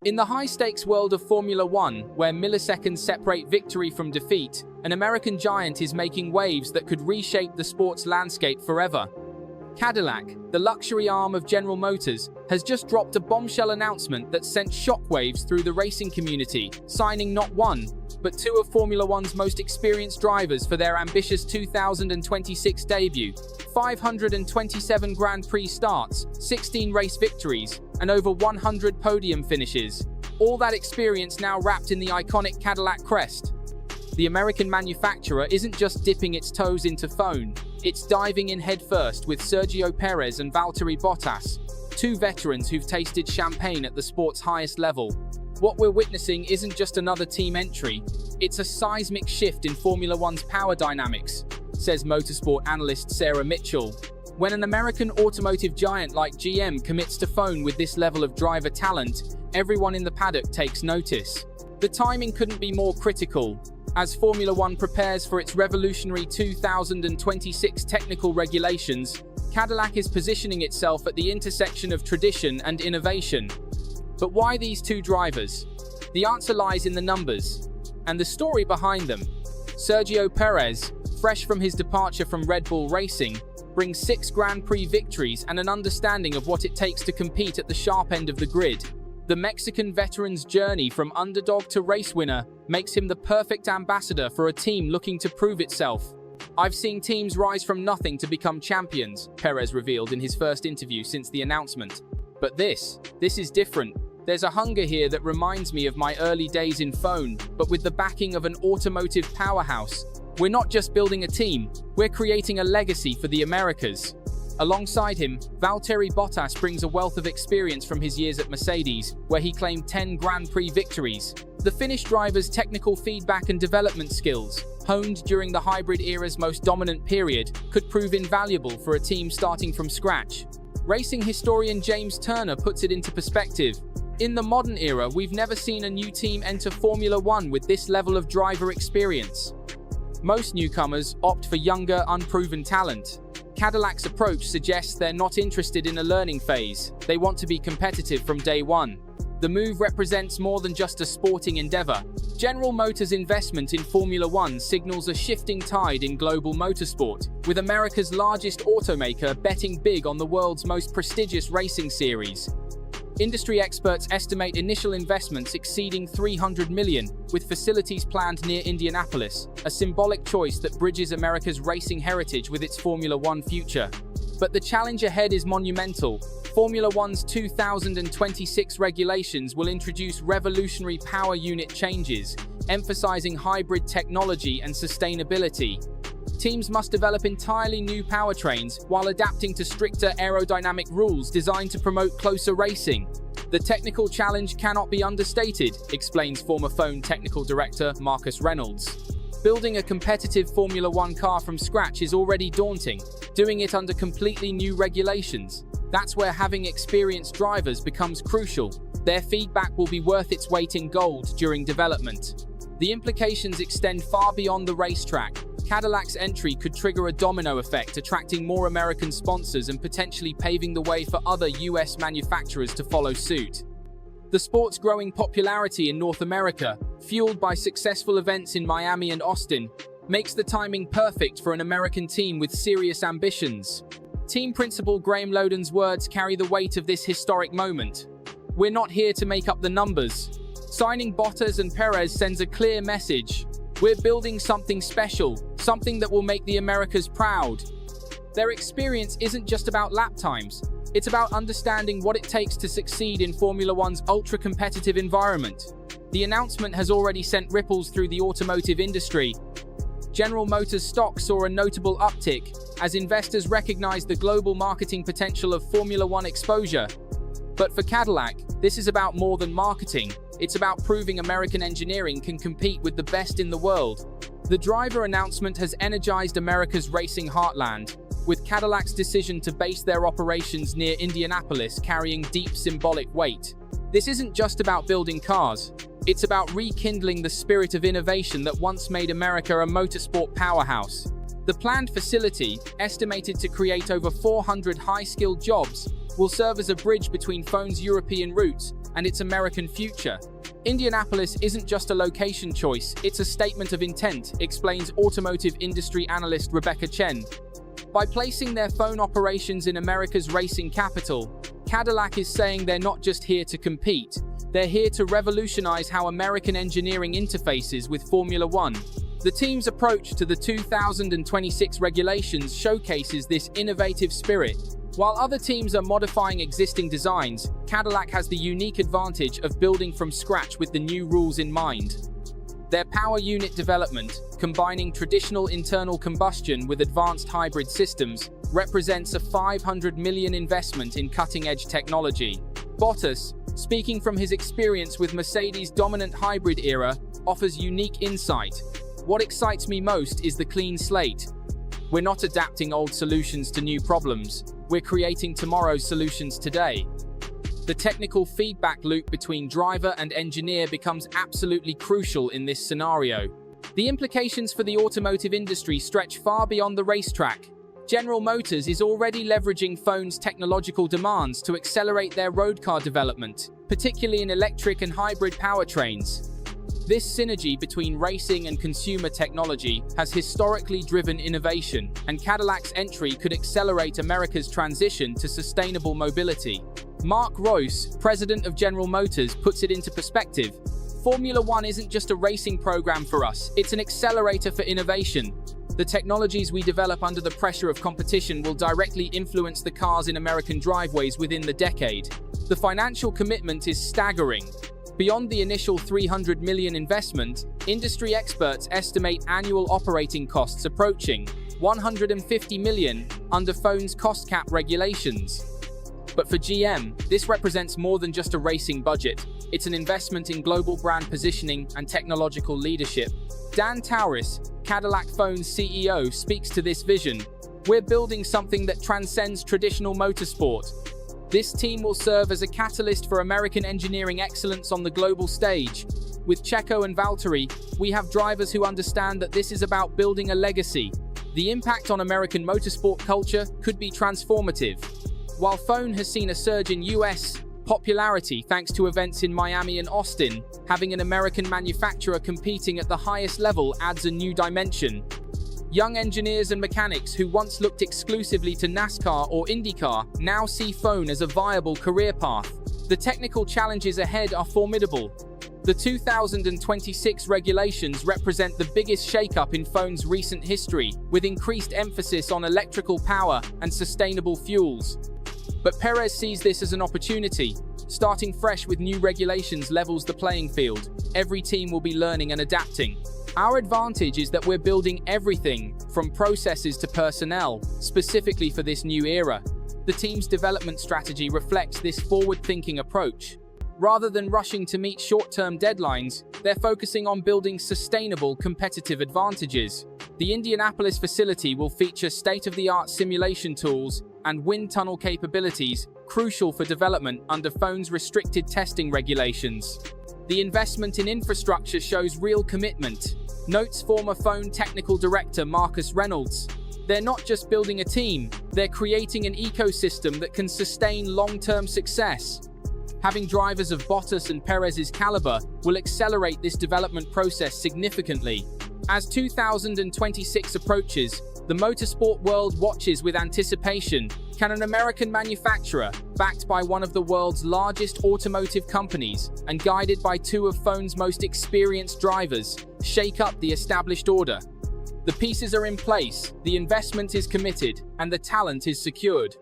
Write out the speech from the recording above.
In the high-stakes world of Formula One, where milliseconds separate victory from defeat, an American giant is making waves that could reshape the sport's landscape forever. Cadillac, the luxury arm of General Motors, has just dropped a bombshell announcement that sent shockwaves through the racing community, signing not one, but two of Formula One's most experienced drivers for their ambitious 2026 debut. 527 Grand Prix starts, 16 race victories, and over 100 podium finishes. All that experience now wrapped in the iconic Cadillac crest. The American manufacturer isn't just dipping its toes into F1, it's diving in headfirst with Sergio Perez and Valtteri Bottas, two veterans who've tasted champagne at the sport's highest level. What we're witnessing isn't just another team entry, it's a seismic shift in Formula One's power dynamics, says motorsport analyst Sarah Mitchell. When an American automotive giant like GM commits to F1 with this level of driver talent, everyone in the paddock takes notice. The timing couldn't be more critical. As Formula One prepares for its revolutionary 2026 technical regulations, Cadillac is positioning itself at the intersection of tradition and innovation. But why these two drivers? The answer lies in the numbers and the story behind them. Sergio Perez, fresh from his departure from Red Bull Racing, brings 6 Grand Prix victories and an understanding of what it takes to compete at the sharp end of the grid. The Mexican veteran's journey from underdog to race winner makes him the perfect ambassador for a team looking to prove itself. "I've seen teams rise from nothing to become champions," Perez revealed in his first interview since the announcement. "But this is different. There's a hunger here that reminds me of my early days in F1, but with the backing of an automotive powerhouse. We're not just building a team, we're creating a legacy for the Americas." Alongside him, Valtteri Bottas brings a wealth of experience from his years at Mercedes, where he claimed 10 Grand Prix victories. The Finnish driver's technical feedback and development skills, honed during the hybrid era's most dominant period, could prove invaluable for a team starting from scratch. Racing historian James Turner puts it into perspective. "In the modern era, we've never seen a new team enter Formula One with this level of driver experience. Most newcomers opt for younger, unproven talent. Cadillac's approach suggests they're not interested in a learning phase. They want to be competitive from day one." The move represents more than just a sporting endeavor. General Motors' investment in Formula One signals a shifting tide in global motorsport, with America's largest automaker betting big on the world's most prestigious racing series. Industry experts estimate initial investments exceeding $300 million, with facilities planned near Indianapolis, a symbolic choice that bridges America's racing heritage with its Formula One future. But the challenge ahead is monumental. Formula One's 2026 regulations will introduce revolutionary power unit changes, emphasizing hybrid technology and sustainability. Teams must develop entirely new powertrains while adapting to stricter aerodynamic rules designed to promote closer racing. "The technical challenge cannot be understated," explains former F1 technical director Marcus Reynolds. "Building a competitive Formula One car from scratch is already daunting. Doing it under completely new regulations, that's where having experienced drivers becomes crucial. Their feedback will be worth its weight in gold during development." The implications extend far beyond the racetrack. Cadillac's entry could trigger a domino effect, attracting more American sponsors and potentially paving the way for other US manufacturers to follow suit. The sport's growing popularity in North America, fueled by successful events in Miami and Austin, makes the timing perfect for an American team with serious ambitions. Team principal Graham Loden's words carry the weight of this historic moment. "We're not here to make up the numbers." Signing Bottas and Perez sends a clear message. We're building something special, something that will make the Americas proud. Their experience isn't just about lap times, it's about understanding what it takes to succeed in Formula One's ultra-competitive environment. The announcement has already sent ripples through the automotive industry. General Motors stock saw a notable uptick as investors recognize the global marketing potential of Formula One exposure. But for Cadillac, this is about more than marketing. It's about proving American engineering can compete with the best in the world. The driver announcement has energized America's racing heartland, with Cadillac's decision to base their operations near Indianapolis carrying deep symbolic weight. This isn't just about building cars. It's about rekindling the spirit of innovation that once made America a motorsport powerhouse. The planned facility, estimated to create over 400 high-skilled jobs, will serve as a bridge between F1's European roots and its American future. Indianapolis isn't just a location choice, it's a statement of intent, explains automotive industry analyst Rebecca Chen. By placing their phone operations in America's racing capital, Cadillac is saying they're not just here to compete, they're here to revolutionize how American engineering interfaces with Formula One. The team's approach to the 2026 regulations showcases this innovative spirit. While other teams are modifying existing designs, Cadillac has the unique advantage of building from scratch with the new rules in mind. Their power unit development, combining traditional internal combustion with advanced hybrid systems, represents a $500 million investment in cutting-edge technology. Bottas, speaking from his experience with Mercedes' dominant hybrid era, offers unique insight. What excites me most is the clean slate. We're not adapting old solutions to new problems, we're creating tomorrow's solutions today. The technical feedback loop between driver and engineer becomes absolutely crucial in this scenario. The implications for the automotive industry stretch far beyond the racetrack. General Motors is already leveraging phones' technological demands to accelerate their road car development, particularly in electric and hybrid powertrains. This synergy between racing and consumer technology has historically driven innovation, and Cadillac's entry could accelerate America's transition to sustainable mobility. Mark Reuss, president of General Motors, puts it into perspective. Formula One isn't just a racing program for us, it's an accelerator for innovation. The technologies we develop under the pressure of competition will directly influence the cars in American driveways within the decade. The financial commitment is staggering. Beyond the initial $300 million investment, industry experts estimate annual operating costs approaching $150 million under phone's cost cap regulations. But for GM, this represents more than just a racing budget. It's an investment in global brand positioning and technological leadership. Dan Tauris, Cadillac Phone's CEO, speaks to this vision. We're building something that transcends traditional motorsport. This team will serve as a catalyst for American engineering excellence on the global stage. With Checo and Valtteri, we have drivers who understand that this is about building a legacy. The impact on American motorsport culture could be transformative. While Phone has seen a surge in US popularity thanks to events in Miami and Austin, having an American manufacturer competing at the highest level adds a new dimension. Young engineers and mechanics who once looked exclusively to NASCAR or IndyCar now see Phone as a viable career path. The technical challenges ahead are formidable. The 2026 regulations represent the biggest shakeup in Phone's recent history, with increased emphasis on electrical power and sustainable fuels. But Perez sees this as an opportunity. Starting fresh with new regulations levels the playing field. Every team will be learning and adapting. Our advantage is that we're building everything, from processes to personnel, specifically for this new era. The team's development strategy reflects this forward-thinking approach. Rather than rushing to meet short-term deadlines, they're focusing on building sustainable competitive advantages. The Indianapolis facility will feature state-of-the-art simulation tools and wind tunnel capabilities, crucial for development under Phone's restricted testing regulations. The investment in infrastructure shows real commitment, notes former Phone technical director Marcus Reynolds. They're not just building a team, they're creating an ecosystem that can sustain long-term success. Having drivers of Bottas and Perez's caliber will accelerate this development process significantly. As 2026 approaches, the motorsport world watches with anticipation. Can an American manufacturer, backed by one of the world's largest automotive companies and guided by two of Phone's most experienced drivers, shake up the established order? The pieces are in place, the investment is committed, and the talent is secured.